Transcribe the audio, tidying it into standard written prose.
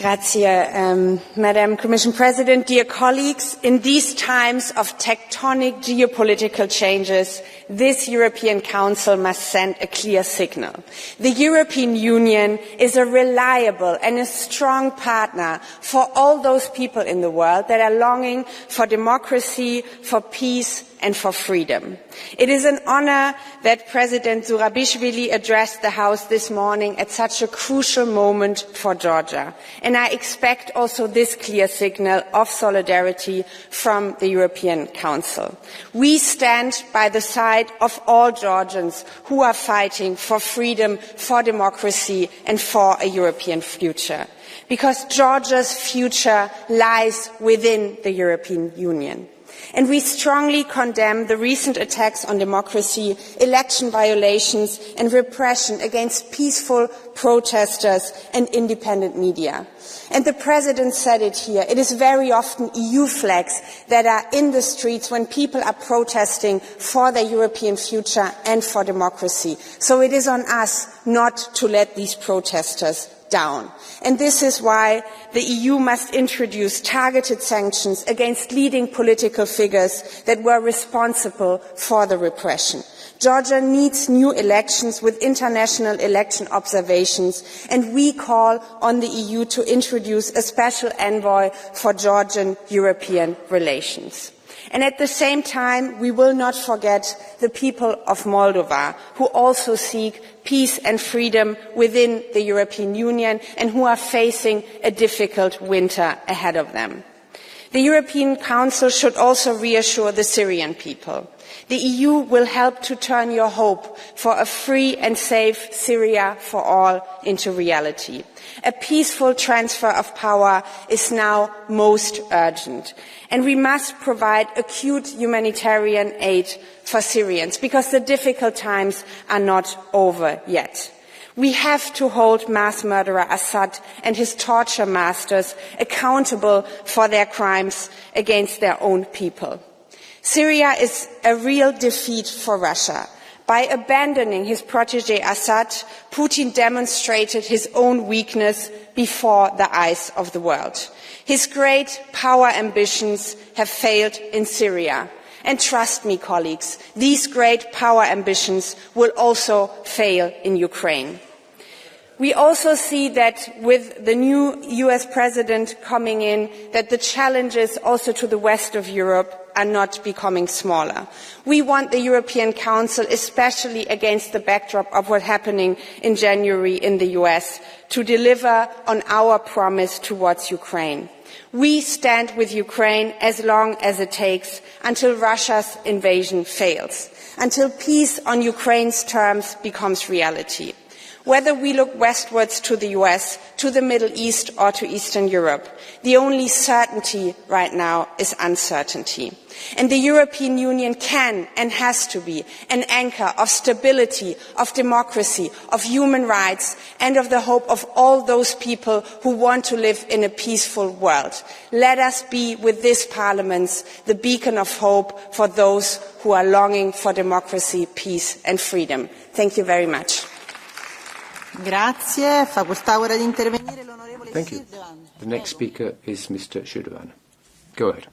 Madam Commission President, dear colleagues, in these times of tectonic geopolitical changes, this European Council must send a clear signal. The European Union is a reliable and a strong partner for all those people in the world that are longing for democracy, for peace and for freedom. It is an honor that President Zurabishvili addressed the House this morning at such a crucial moment for Georgia. And I expect also this clear signal of solidarity from the European Council. We stand by the side of all Georgians who are fighting for freedom, for democracy and for a European future. Because Georgia's future lies within the European Union. And we strongly condemn the recent attacks on democracy, election violations and repression against peaceful protesters and independent media. And the President said it here, it is very often EU flags that are in the streets when people are protesting for their European future and for democracy. So it is on us not to let these protesters down. And this is why the EU must introduce targeted sanctions against leading political figures that were responsible for the repression. Georgia needs new elections with international election observations, and we call on the EU to introduce a special envoy for Georgian-European relations. And at the same time, we will not forget the people of Moldova, who also seek peace and freedom within the European Union and who are facing a difficult winter ahead of them. The European Council should also reassure the Syrian people. The EU will help to turn your hope for a free and safe Syria for all into reality. A peaceful transfer of power is now most urgent, and we must provide acute humanitarian aid for Syrians because the difficult times are not over yet. We have to hold mass murderer Assad and his torture masters accountable for their crimes against their own people. Syria is a real defeat for Russia. By abandoning his protege Assad, Putin demonstrated his own weakness before the eyes of the world. His great power ambitions have failed in Syria. And trust me, colleagues, these great power ambitions will also fail in Ukraine. We also see that with the new US President coming in, that the challenges also to the west of Europe are not becoming smaller. We want the European Council, especially against the backdrop of what's happening in January in the US, to deliver on our promise towards Ukraine. We stand with Ukraine as long as it takes until Russia's invasion fails, until peace on Ukraine's terms becomes reality. Whether we look westwards to the US, to the Middle East or to Eastern Europe, the only certainty right now is uncertainty. And the European Union can and has to be an anchor of stability, of democracy, of human rights and of the hope of all those people who want to live in a peaceful world. Let us be, with this Parliament, the beacon of hope for those who are longing for democracy, peace and freedom. Thank you very much. Grazie. Fa quest'ora di intervenire l'onorevole Thank you. The next speaker is Mr. Shirdevan. Go ahead.